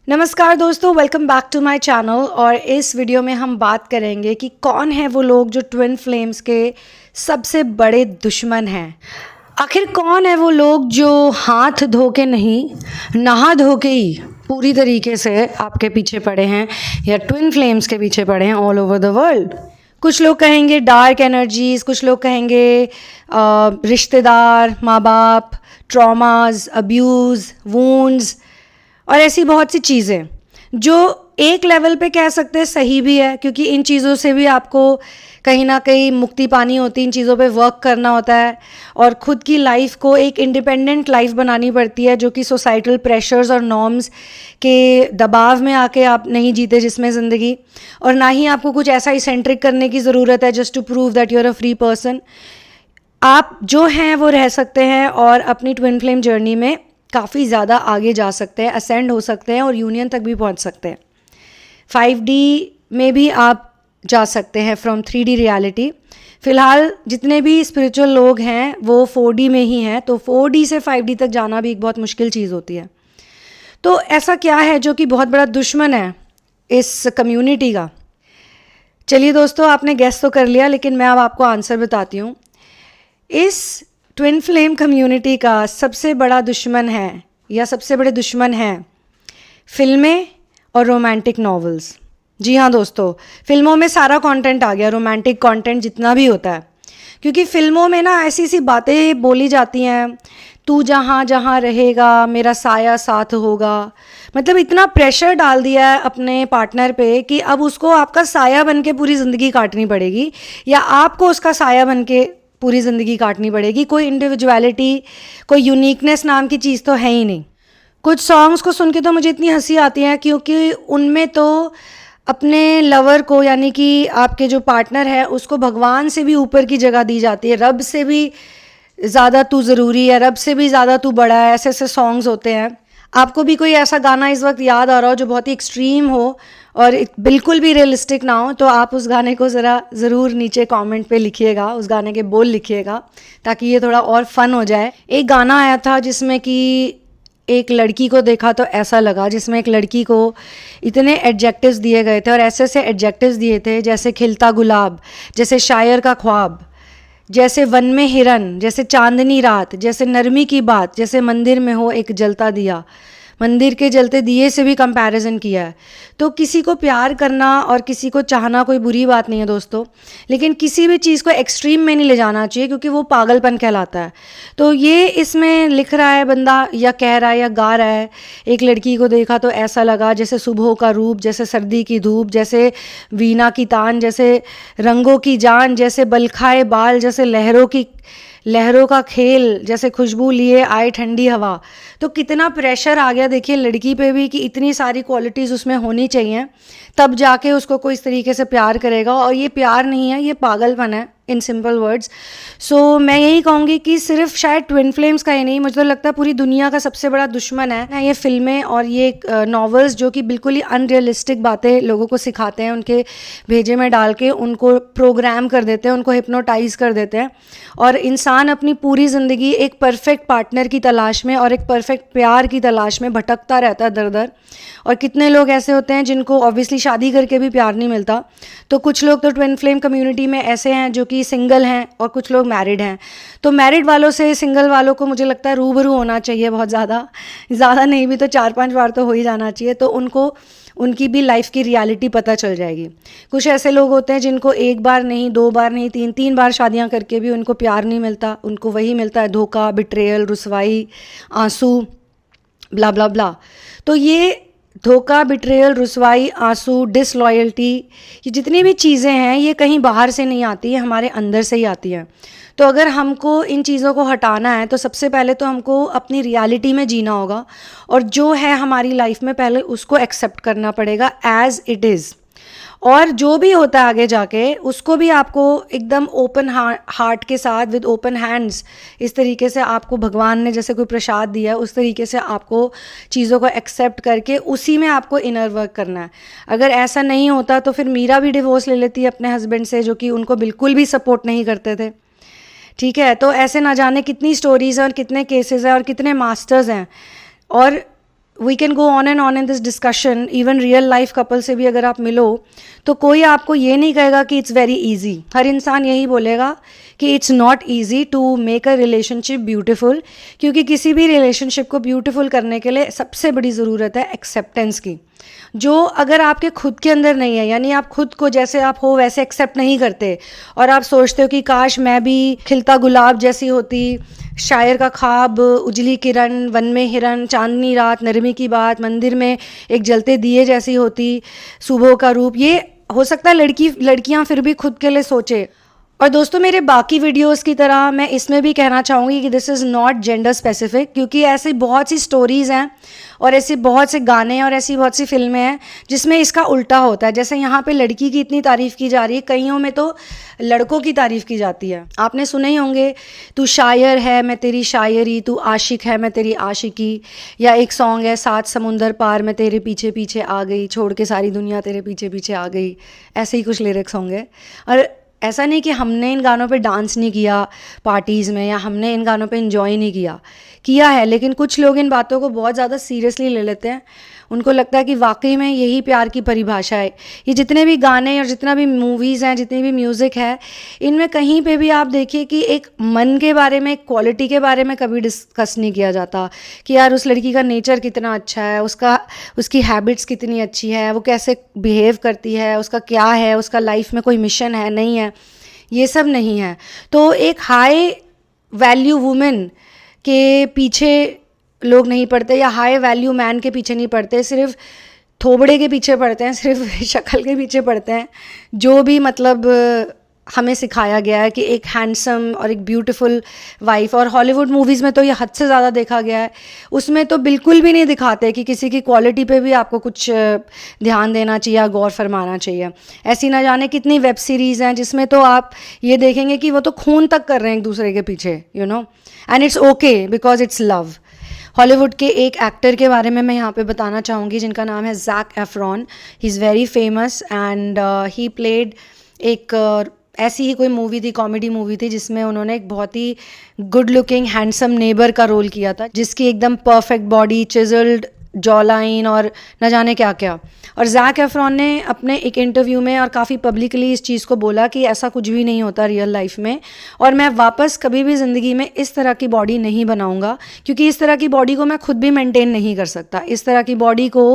नमस्कार दोस्तों, welcome back to my channel. और इस वीडियो में हम बात करेंगे कि कौन है वो लोग जो ट्विन फ्लेम्स के सबसे बड़े दुश्मन हैं। आखिर कौन है वो लोग जो हाथ धो के नहीं, नहा धो के ही पूरी तरीके से आपके पीछे पड़े हैं या ट्विन फ्लेम्स के पीछे पड़े हैं ऑल ओवर द वर्ल्ड। कुछ लोग कहेंगे डार्क एनर्जीज, कुछ लोग कहेंगे रिश्तेदार, माँ बाप, ट्रॉमाज, अब्यूज़, वूंड्स और ऐसी बहुत सी चीज़ें जो एक लेवल पे कह सकते हैं सही भी है, क्योंकि इन चीज़ों से भी आपको कहीं ना कहीं मुक्ति पानी होती है, इन चीज़ों पे वर्क करना होता है और ख़ुद की लाइफ को एक इंडिपेंडेंट लाइफ बनानी पड़ती है, जो कि सोसाइटल प्रेशर्स और नॉर्म्स के दबाव में आके आप नहीं जीते जिसमें ज़िंदगी, और ना ही आपको कुछ ऐसा इसेंट्रिक करने की ज़रूरत है just to prove that you are a free person. आप जो हैं वो रह सकते हैं और अपनी ट्विन फ्लेम जर्नी में काफ़ी ज़्यादा आगे जा सकते हैं, असेंड हो सकते हैं और यूनियन तक भी पहुंच सकते हैं। 5D में भी आप जा सकते हैं फ्रॉम 3D रियलिटी। फ़िलहाल जितने भी स्पिरिचुअल लोग हैं वो 4D में ही हैं, तो 4D से 5D तक जाना भी एक बहुत मुश्किल चीज़ होती है। तो ऐसा क्या है जो कि बहुत बड़ा दुश्मन है इस कम्युनिटी का? चलिए दोस्तों, आपने गेस तो कर लिया, लेकिन मैं अब आपको आंसर बताती हूँ। इस ट्विन फ्लेम कम्युनिटी का सबसे बड़ा दुश्मन है या सबसे बड़े दुश्मन हैं फिल्में और रोमांटिक नॉवेल्स। जी हाँ दोस्तों, फिल्मों में सारा कंटेंट आ गया, रोमांटिक कंटेंट जितना भी होता है, क्योंकि फिल्मों में ना ऐसी सी बातें बोली जाती हैं, तू जहाँ जहाँ रहेगा मेरा साया साथ होगा। मतलब इतना प्रेशर डाल दिया है अपने पार्टनर पे कि अब उसको आपका साया बन के पूरी ज़िंदगी काटनी पड़ेगी या आपको उसका साया बन के पूरी ज़िंदगी काटनी पड़ेगी। कोई इंडिविजुअलिटी, कोई यूनिकनेस नाम की चीज़ तो है ही नहीं। कुछ सॉन्ग्स को सुन के तो मुझे इतनी हंसी आती है, क्योंकि उनमें तो अपने लवर को, यानी कि आपके जो पार्टनर है, उसको भगवान से भी ऊपर की जगह दी जाती है, रब से भी ज़्यादा तू ज़रूरी है, रब से भी ज़्यादा तू बड़ा है। ऐसे ऐसे सॉन्ग्स होते हैं। आपको भी कोई ऐसा गाना इस वक्त याद आ रहा हो जो बहुत ही एक्सट्रीम हो और बिल्कुल भी रियलिस्टिक ना हो, तो आप उस गाने को ज़रूर नीचे कमेंट पे लिखिएगा, उस गाने के बोल लिखिएगा, ताकि ये थोड़ा और फन हो जाए। एक गाना आया था जिसमें कि एक लड़की को देखा तो ऐसा लगा, जिसमें एक लड़की को इतने एडजेक्टिव्स दिए गए थे और ऐसे ऐसे एडजेक्टिव्स दिए थे, जैसे खिलता गुलाब, जैसे शायर का ख्वाब, जैसे वन में हिरन, जैसे चांदनी रात, जैसे नरमी की बात, जैसे मंदिर में हो एक जलता दिया। मंदिर के जलते दिए से भी कंपैरिजन किया है। तो किसी को प्यार करना और किसी को चाहना कोई बुरी बात नहीं है दोस्तों, लेकिन किसी भी चीज़ को एक्सट्रीम में नहीं ले जाना चाहिए, क्योंकि वो पागलपन कहलाता है। तो ये इसमें लिख रहा है बंदा, या कह रहा है या गा रहा है, एक लड़की को देखा तो ऐसा लगा, जैसे सुबह का रूप, जैसे सर्दी की धूप, जैसे वीणा की तान, जैसे रंगों की जान, जैसे बलखाए बाल, जैसे लहरों का खेल, जैसे खुशबू लिए आए ठंडी हवा। तो कितना प्रेशर आ गया देखिए लड़की पे भी, कि इतनी सारी क्वालिटीज़ उसमें होनी चाहिए, तब जाके उसको कोई इस तरीके से प्यार करेगा। और ये प्यार नहीं है, ये पागलपन है, इन सिंपल वर्ड्स। सो मैं यही कहूँगी कि सिर्फ शायद ट्विन फ्लेम्स का ही नहीं, मुझे तो लगता है पूरी दुनिया का सबसे बड़ा दुश्मन है ये फिल्में और ये नॉवेल्स, जो कि बिल्कुल ही अनरियलिस्टिक बातें लोगों को सिखाते हैं, उनके भेजे में डाल के उनको प्रोग्राम कर देते हैं, उनको हिप्नोटाइज कर देते हैं, और इंसान अपनी पूरी ज़िंदगी एक परफेक्ट पार्टनर की तलाश में और एक परफेक्ट प्यार की तलाश में भटकता रहता है दर दर। और कितने लोग ऐसे होते हैं जिनको ऑब्वियसली शादी करके भी प्यार नहीं मिलता। तो कुछ लोग तो ट्विन फ्लेम कम्युनिटी में ऐसे हैं जो कि सिंगल हैं और कुछ लोग मैरिड हैं। तो मैरिड वालों से सिंगल वालों को मुझे लगता है रूबरू होना चाहिए, बहुत ज़्यादा नहीं भी तो 4-5 बार तो हो ही जाना चाहिए, तो उनको उनकी भी लाइफ की रियलिटी पता चल जाएगी। कुछ ऐसे लोग होते हैं जिनको एक बार नहीं, 2 बार नहीं, 3 बार शादियां करके भी उनको प्यार नहीं मिलता, उनको वही मिलता है धोखा, बिट्रेयल, रुसवाई, आंसू, ब्ला ब्ला ब्ला। तो ये धोखा, बिट्रेयल, रुसवाई, आंसू, डिसलॉयल्टी, ये जितनी भी चीज़ें हैं ये कहीं बाहर से नहीं आती है, हमारे अंदर से ही आती हैं। तो अगर हमको इन चीज़ों को हटाना है तो सबसे पहले तो हमको अपनी रियलिटी में जीना होगा, और जो है हमारी लाइफ में पहले उसको एक्सेप्ट करना पड़ेगा एज इट इज़। और जो भी होता है आगे जाके उसको भी आपको एकदम ओपन हार्ट के साथ, विद ओपन हैंड्स, इस तरीके से आपको भगवान ने जैसे कोई प्रसाद दिया है उस तरीके से आपको चीज़ों को एक्सेप्ट करके उसी में आपको इनर वर्क करना है। अगर ऐसा नहीं होता तो फिर मीरा भी डिवोर्स ले लेती है अपने हस्बैंड से, जो कि उनको बिल्कुल भी सपोर्ट नहीं करते थे। ठीक है, तो ऐसे ना जाने कितनी स्टोरीज़ हैं और कितने केसेस हैं और कितने मास्टर्स हैं। और we can go on and on in this discussion, even real life couple से भी अगर आप मिलो तो कोई आपको ये नहीं कहेगा कि इट्स वेरी ईजी। हर इंसान यही बोलेगा कि it's not easy to make a relationship beautiful, क्योंकि किसी भी रिलेशनशिप को ब्यूटिफुल करने के लिए सबसे बड़ी ज़रूरत है एक्सेप्टेंस की, जो अगर आपके खुद के अंदर नहीं है, यानी आप खुद को जैसे आप हो वैसे एक्सेप्ट नहीं करते और आप सोचते हो कि काश मैं भी खिलता गुलाब जैसी होती, शायर का ख्वाब, उजली किरण, वन में हिरन, चांदनी रात, नरमी की बात, मंदिर में एक जलते दिए जैसी होती, सुबह का रूप, ये हो सकता है लड़कियां फिर भी खुद के लिए सोचे। और दोस्तों मेरे बाकी वीडियोस की तरह मैं इसमें भी कहना चाहूँगी कि this is not gender specific, क्योंकि ऐसी बहुत सी स्टोरीज़ हैं और ऐसे बहुत से गाने और ऐसी बहुत सी फिल्में हैं जिसमें इसका उल्टा होता है। जैसे यहाँ पे लड़की की इतनी तारीफ़ की जा रही है, कईयों में तो लड़कों की तारीफ़ की जाती है। आपने सुने ही होंगे, तू शायर है मैं तेरी शायरी, तू आशिक है मैं तेरी आशिकी, या एक सॉन्ग है सात समुंदर पार मैं तेरे पीछे पीछे आ गई, छोड़ के सारी दुनिया तेरे पीछे पीछे आ गई, ऐसे ही कुछ लिरिक्स होंगे। और ऐसा नहीं कि हमने इन गानों पे डांस नहीं किया पार्टीज़ में, या हमने इन गानों पे एंजॉय नहीं किया है, लेकिन कुछ लोग इन बातों को बहुत ज़्यादा सीरियसली ले लेते हैं। उनको लगता है कि वाकई में यही प्यार की परिभाषा है। ये जितने भी गाने और जितना भी मूवीज़ हैं, जितनी भी म्यूज़िक है, इनमें कहीं पे भी आप देखिए कि एक मन के बारे में, एक क्वालिटी के बारे में कभी डिस्कस नहीं किया जाता कि यार उस लड़की का नेचर कितना अच्छा है, उसकी हैबिट्स कितनी अच्छी है, वो कैसे बिहेव करती है, उसका क्या है, उसका लाइफ में कोई मिशन है नहीं है, ये सब नहीं है। तो एक हाई वैल्यू वुमेन के पीछे लोग नहीं पड़ते, या हाई वैल्यू मैन के पीछे नहीं पड़ते, सिर्फ थोबड़े के पीछे पड़ते हैं, सिर्फ शक्ल के पीछे पड़ते हैं। जो भी मतलब हमें सिखाया गया है कि एक हैंडसम और एक ब्यूटीफुल वाइफ, और हॉलीवुड मूवीज़ में तो ये हद से ज़्यादा देखा गया है, उसमें तो बिल्कुल भी नहीं दिखाते कि किसी की क्वालिटी पे भी आपको कुछ ध्यान देना चाहिए या गौर फरमाना चाहिए। ऐसी ना जाने कितनी वेब सीरीज़ हैं जिसमें तो आप ये देखेंगे कि वो तो खून तक कर रहे हैं एक दूसरे के पीछे, you know, and it's okay because it's love. Hollywood के एक एक्टर के बारे में मैं यहाँ पे बताना चाहूँगी जिनका नाम है Zac Efron. He is very famous and he played एक ऐसी ही कोई मूवी थी, कॉमेडी मूवी थी, जिसमें उन्होंने एक बहुत ही गुड लुकिंग हैंडसम नेबर का रोल किया था, जिसकी एकदम perfect body, chiselled jaw line और न जाने क्या क्या। और ज़ैक एफ्रॉन ने अपने एक इंटरव्यू में और काफ़ी पब्लिकली इस चीज़ को बोला कि ऐसा कुछ भी नहीं होता रियल लाइफ में, और मैं वापस कभी भी ज़िंदगी में इस तरह की बॉडी नहीं बनाऊंगा, क्योंकि इस तरह की बॉडी को मैं खुद भी मेंटेन नहीं कर सकता। इस तरह की बॉडी को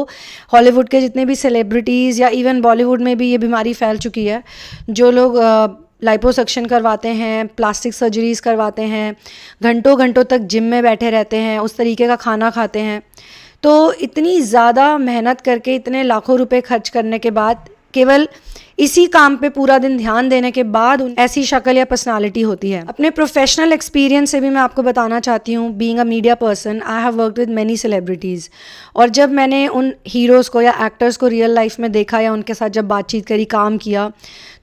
हॉलीवुड के जितने भी सेलिब्रिटीज़ या इवन बॉलीवुड में भी ये बीमारी फैल चुकी है, जो लोग लाइपोसक्शन करवाते हैं, प्लास्टिक सर्जरीज़ करवाते हैं, घंटों घंटों तक जिम में बैठे रहते हैं, उस तरीके का खाना खाते हैं। तो इतनी ज़्यादा मेहनत करके, इतने लाखों रुपए खर्च करने के बाद, केवल इसी काम पे पूरा दिन ध्यान देने के बाद ऐसी शक्ल या पर्सनालिटी होती है। अपने प्रोफेशनल एक्सपीरियंस से भी मैं आपको बताना चाहती हूँ, being a media person I have worked with many celebrities, और जब मैंने उन हीरोज़ को या एक्टर्स को रियल लाइफ में देखा या उनके साथ जब बातचीत करी, काम किया,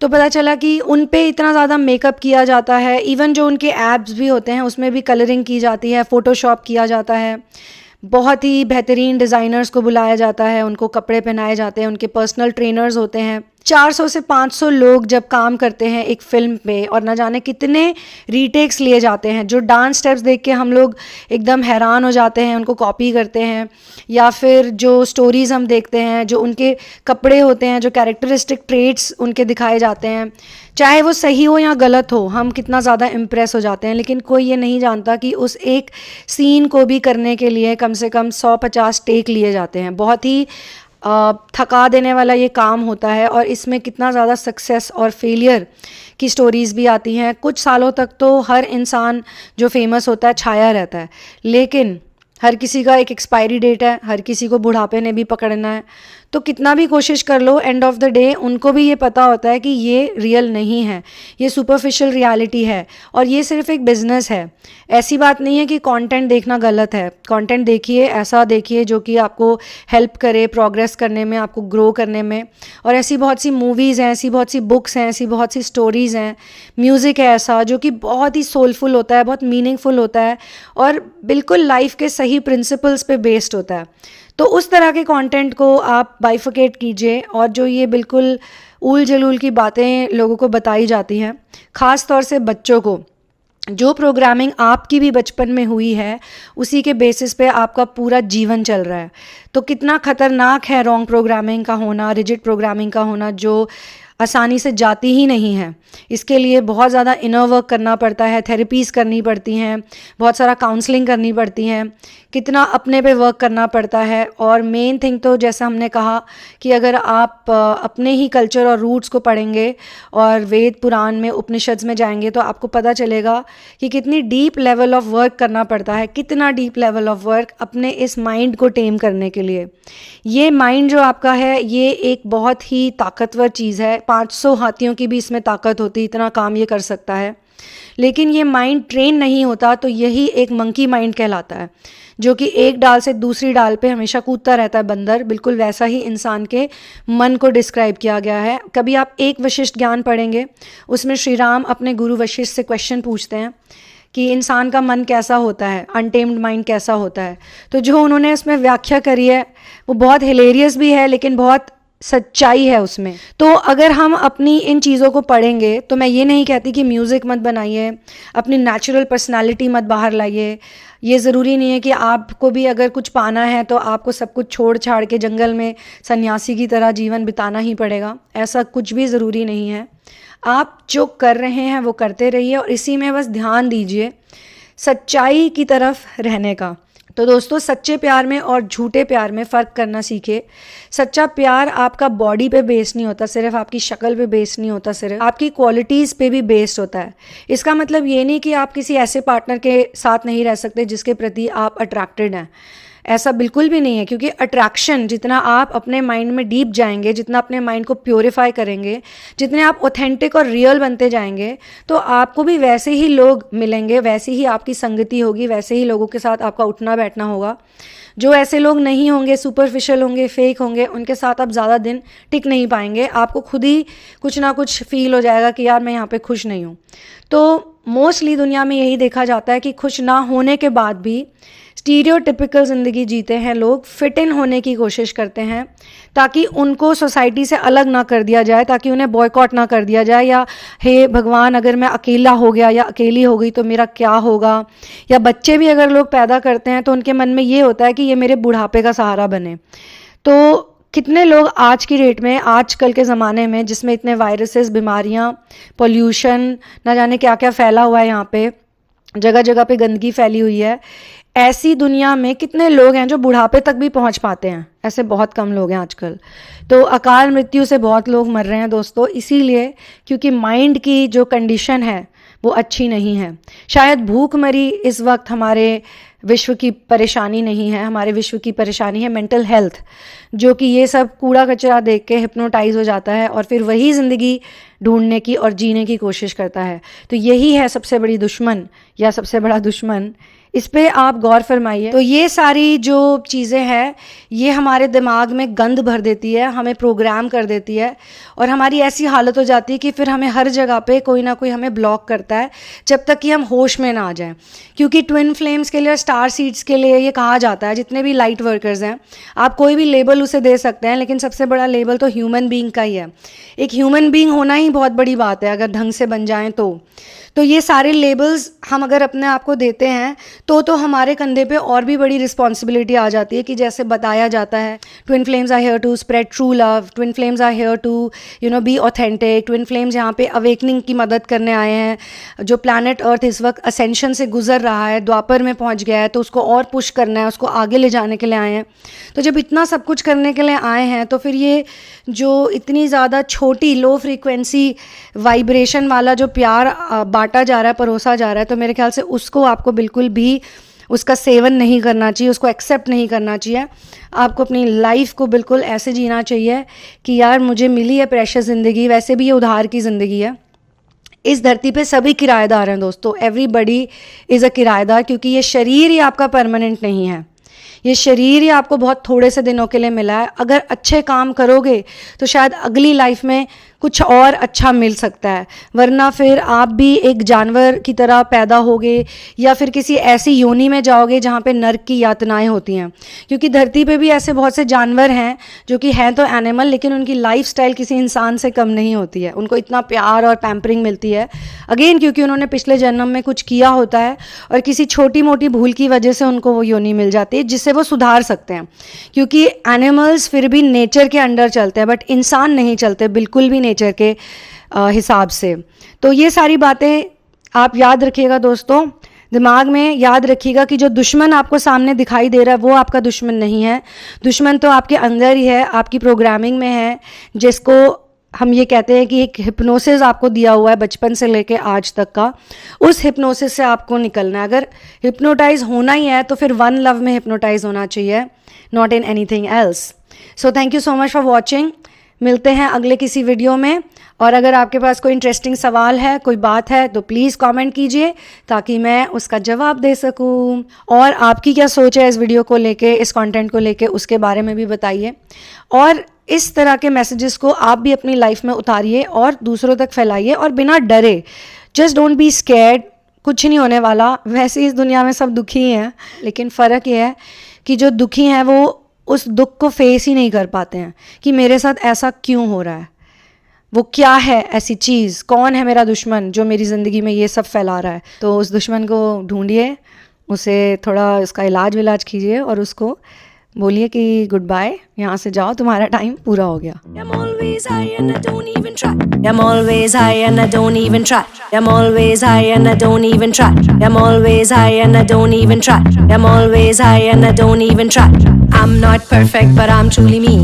तो पता चला कि उन पे इतना ज़्यादा मेकअप किया जाता है, इवन जो उनके एब्स भी होते हैं उसमें भी कलरिंग की जाती है, फ़ोटोशॉप किया जाता है, बहुत ही बेहतरीन डिज़ाइनर्स को बुलाया जाता है, उनको कपड़े पहनाए जाते हैं, उनके पर्सनल ट्रेनर्स होते हैं। 400 से 500 लोग जब काम करते हैं एक फ़िल्म पे, और न जाने कितने रीटेक्स लिए जाते हैं, जो डांस स्टेप्स देख के हम लोग एकदम हैरान हो जाते हैं, उनको कॉपी करते हैं, या फिर जो स्टोरीज़ हम देखते हैं, जो उनके कपड़े होते हैं, जो कैरेक्टरिस्टिक ट्रेट्स उनके दिखाए जाते हैं, चाहे वो सही हो या गलत हो, हम कितना ज़्यादा इम्प्रेस हो जाते हैं। लेकिन कोई ये नहीं जानता कि उस एक सीन को भी करने के लिए कम से कम 100-50 टेक लिए जाते हैं। बहुत ही थका देने वाला ये काम होता है, और इसमें कितना ज़्यादा सक्सेस और फेलियर की स्टोरीज़ भी आती हैं। कुछ सालों तक तो हर इंसान जो फेमस होता है छाया रहता है, लेकिन हर किसी का एक एक्सपायरी डेट है, हर किसी को बुढ़ापे ने भी पकड़ना है। तो कितना भी कोशिश कर लो, एंड ऑफ द डे उनको भी ये पता होता है कि ये रियल नहीं है, ये सुपरफिशियल रियलिटी है, और ये सिर्फ एक बिज़नेस है। ऐसी बात नहीं है कि कंटेंट देखना गलत है, कंटेंट देखिए, ऐसा देखिए जो कि आपको हेल्प करे प्रोग्रेस करने में, आपको ग्रो करने में। और ऐसी बहुत सी मूवीज़ हैं, ऐसी बहुत सी बुक्स हैं, ऐसी बहुत सी स्टोरीज़ हैं, म्यूज़िक है ऐसा जो कि बहुत ही सोलफुल होता है, बहुत मीनिंगफुल होता है, और बिल्कुल लाइफ के सही प्रिंसिपल्स पे बेस्ड होता है। तो उस तरह के कंटेंट को आप बाइफिकेट कीजिए, और जो ये बिल्कुल ऊल जलूल की बातें लोगों को बताई जाती हैं, ख़ास तौर से बच्चों को, जो प्रोग्रामिंग आपकी भी बचपन में हुई है उसी के बेसिस पे आपका पूरा जीवन चल रहा है। तो कितना खतरनाक है रॉन्ग प्रोग्रामिंग का होना, रिजिड प्रोग्रामिंग का होना, जो आसानी से जाती ही नहीं है। इसके लिए बहुत ज़्यादा इनर वर्क करना पड़ता है, थेरेपीज़ करनी पड़ती हैं, बहुत सारा काउंसलिंग करनी पड़ती हैं, कितना अपने पे वर्क करना पड़ता है। और मेन थिंग तो जैसा हमने कहा कि अगर आप अपने ही कल्चर और रूट्स को पढ़ेंगे और वेद पुराण में उपनिषद्स में जाएंगे तो आपको पता चलेगा कि कितनी डीप लेवल ऑफ वर्क करना पड़ता है, कितना डीप लेवल ऑफ वर्क अपने इस माइंड को टेम करने के लिए। ये माइंड जो आपका है ये एक बहुत ही ताकतवर चीज़ है, 500 हाथियों की भी इसमें ताकत होती, इतना काम ये कर सकता है। लेकिन ये माइंड ट्रेन नहीं होता तो यही एक मंकी माइंड कहलाता है, जो कि एक डाल से दूसरी डाल पे हमेशा कूदता रहता है बंदर। बिल्कुल वैसा ही इंसान के मन को डिस्क्राइब किया गया है। कभी आप एक वशिष्ठ ज्ञान पढ़ेंगे, उसमें श्री राम अपने गुरु वशिष्ठ से क्वेश्चन पूछते हैं कि इंसान का मन कैसा होता है, अनटेम्ड माइंड कैसा होता है। तो जो उन्होंने उसमें व्याख्या करी है वो बहुत हिलेरियस भी है लेकिन बहुत सच्चाई है उसमें। तो अगर हम अपनी इन चीज़ों को पढ़ेंगे तो मैं ये नहीं कहती कि म्यूज़िक मत बनाइए, अपनी नेचुरल पर्सनालिटी मत बाहर लाइए। ये ज़रूरी नहीं है कि आपको भी अगर कुछ पाना है तो आपको सब कुछ छोड़ छाड़ के जंगल में सन्यासी की तरह जीवन बिताना ही पड़ेगा, ऐसा कुछ भी ज़रूरी नहीं है। आप जो कर रहे हैं वो करते रहिए और इसी में बस ध्यान दीजिए सच्चाई की तरफ रहने का। तो दोस्तों, सच्चे प्यार में और झूठे प्यार में फ़र्क करना सीखे। सच्चा प्यार आपका बॉडी पे बेस नहीं होता, सिर्फ आपकी शक्ल पे बेस नहीं होता, सिर्फ आपकी क्वालिटीज़ पे भी बेस्ड होता है। इसका मतलब ये नहीं कि आप किसी ऐसे पार्टनर के साथ नहीं रह सकते जिसके प्रति आप अट्रैक्टेड हैं, ऐसा बिल्कुल भी नहीं है। क्योंकि अट्रैक्शन, जितना आप अपने माइंड में डीप जाएंगे, जितना अपने माइंड को प्योरीफाई करेंगे, जितने आप ऑथेंटिक और रियल बनते जाएंगे तो आपको भी वैसे ही लोग मिलेंगे, वैसे ही आपकी संगति होगी, वैसे ही लोगों के साथ आपका उठना बैठना होगा। जो ऐसे लोग नहीं होंगे, सुपरफिशियल होंगे, फेक होंगे, उनके साथ आप ज़्यादा दिन टिक नहीं पाएंगे। आपको खुद ही कुछ ना कुछ फील हो जाएगा कि यार मैं यहाँ पे खुश नहीं हूँ। तो मोस्टली दुनिया में यही देखा जाता है कि खुश ना होने के बाद भी स्टीरियोटिपिकल ज़िंदगी जीते हैं लोग, फिट इन होने की कोशिश करते हैं ताकि उनको सोसाइटी से अलग ना कर दिया जाए, ताकि उन्हें बॉयकॉट ना कर दिया जाए, या हे भगवान अगर मैं अकेला हो गया या अकेली हो गई तो मेरा क्या होगा। या बच्चे भी अगर लोग पैदा करते हैं तो उनके मन में ये होता है कि ये मेरे बुढ़ापे का सहारा बने। तो कितने लोग आज की डेट में, आजकल के ज़माने में जिसमें इतने वायरसेस, बीमारियां, पोल्यूशन, ना जाने क्या क्या फैला हुआ है, यहाँ पे जगह जगह पे गंदगी फैली हुई है, ऐसी दुनिया में कितने लोग हैं जो बुढ़ापे तक भी पहुंच पाते हैं? ऐसे बहुत कम लोग हैं आजकल। तो अकाल मृत्यु से बहुत लोग मर रहे हैं दोस्तों, इसीलिए क्योंकि माइंड की जो कंडीशन है वो अच्छी नहीं है। शायद भूखमरी इस वक्त हमारे विश्व की परेशानी नहीं है, हमारे विश्व की परेशानी है मेंटल हेल्थ, जो कि ये सब कूड़ा कचरा देख के हिप्नोटाइज हो जाता है और फिर वही ज़िंदगी ढूंढने की और जीने की कोशिश करता है। तो यही है सबसे बड़ी दुश्मन या सबसे बड़ा दुश्मन। इस पे आप गौर फरमाइए। तो ये सारी जो चीज़ें हैं ये हमारे दिमाग में गंद भर देती है, हमें प्रोग्राम कर देती है और हमारी ऐसी हालत हो जाती है कि फिर हमें हर जगह पे कोई ना कोई हमें ब्लॉक करता है जब तक कि हम होश में ना आ जाएं। क्योंकि ट्विन फ्लेम्स के लिए और स्टार सीड्स के लिए ये कहा जाता है, जितने भी लाइट वर्कर्स हैं, आप कोई भी लेबल उसे दे सकते हैं, लेकिन सबसे बड़ा लेबल तो ह्यूमन बीइंग का ही है। एक ह्यूमन बीइंग होना ही बहुत बड़ी बात है अगर ढंग से बन जाएं तो ये सारे लेबल्स हम अगर अपने आप को देते हैं तो हमारे कंधे पे और भी बड़ी रिस्पॉन्सिबिलिटी आ जाती है कि जैसे बताया जाता है, twin flames are here to spread true love, twin flames are here to be authentic, twin flames यहाँ पे अवेकनिंग की मदद करने आए हैं। जो प्लैनेट अर्थ इस वक्त असेंशन से गुजर रहा है, द्वापर में पहुँच गया है, तो उसको और पुश करना है, उसको आगे ले जाने के लिए आए हैं। तो जब इतना सब कुछ करने के लिए आए हैं तो फिर ये जो इतनी ज़्यादा छोटी लो फ्रीक्वेंसी वाइब्रेशन वाला जो प्यार बांटा जा रहा है, परोसा जा रहा है, तो मेरे ख्याल से उसको आपको बिल्कुल भी उसका सेवन नहीं करना चाहिए, उसको एक्सेप्ट नहीं करना चाहिए। आपको अपनी लाइफ को बिल्कुल ऐसे जीना चाहिए कि यार मुझे मिली है प्रेशियस ज़िंदगी, वैसे भी ये उधार की ज़िंदगी है। इस धरती पे सभी किराएदार हैं दोस्तों, एवरीबडी इज़ अ किराएदार, क्योंकि ये शरीर ही आपका परमानेंट नहीं है। ये शरीर ही आपको बहुत थोड़े से दिनों के लिए मिला है। अगर अच्छे काम करोगे तो शायद अगली लाइफ में कुछ और अच्छा मिल सकता है, वरना फिर आप भी एक जानवर की तरह पैदा होगे या फिर किसी ऐसी योनि में जाओगे जहाँ पे नर्क की यातनाएं होती हैं। क्योंकि धरती पे भी ऐसे बहुत से जानवर हैं जो कि हैं तो एनिमल, लेकिन उनकी लाइफस्टाइल किसी इंसान से कम नहीं होती है। उनको इतना प्यार और पैम्परिंग मिलती है, अगेन क्योंकि उन्होंने पिछले जन्म में कुछ किया होता है और किसी छोटी मोटी भूल की वजह से उनको वो योनि मिल जाती है जिससे वो सुधार सकते हैं। क्योंकि एनिमल्स फिर भी नेचर के अंडर चलते हैं, बट इंसान नहीं चलते बिल्कुल भी नेचर के हिसाब से। तो ये सारी बातें आप याद रखिएगा दोस्तों, दिमाग में याद रखिएगा कि जो दुश्मन आपको सामने दिखाई दे रहा है वो आपका दुश्मन नहीं है। दुश्मन तो आपके अंदर ही है, आपकी प्रोग्रामिंग में है, जिसको हम ये कहते हैं कि एक हिप्नोसिस आपको दिया हुआ है बचपन से लेके आज तक का। उस हिप्नोसिस से आपको निकलना है। अगर हिप्नोटाइज होना ही है तो फिर वन लव में हिप्नोटाइज होना चाहिए, not in anything else. So thank you so much for watching. मिलते हैं अगले किसी वीडियो में, और अगर आपके पास कोई इंटरेस्टिंग सवाल है, कोई बात है, तो प्लीज़ कमेंट कीजिए ताकि मैं उसका जवाब दे सकूं। और आपकी क्या सोच है इस वीडियो को लेके, इस कंटेंट को लेके, उसके बारे में भी बताइए। और इस तरह के मैसेजेस को आप भी अपनी लाइफ में उतारिए और दूसरों तक फैलाइए, और बिना डरे, जस्ट डोंट बी स्कैर्ड। कुछ नहीं होने वाला। वैसे इस दुनिया में सब दुखी हैं, लेकिन फ़र्क ये है कि जो दुखी हैं वो उस दुख को फेस ही नहीं कर पाते हैं कि मेरे साथ ऐसा क्यों हो रहा है, वो क्या है ऐसी चीज़, कौन है मेरा दुश्मन जो मेरी ज़िंदगी में ये सब फैला रहा है। तो उस दुश्मन को ढूंढिए, उसे थोड़ा उसका इलाज विलाज कीजिए और उसको बोलिए कि गुड बाय, यहाँ से जाओ, तुम्हारा टाइम पूरा हो गया। I'm always high and I don't even try. I'm always high and I don't even try. I'm always high and I don't even try. I'm always high and I don't even try. I'm always high and I don't even try. I'm not perfect, but I'm truly me.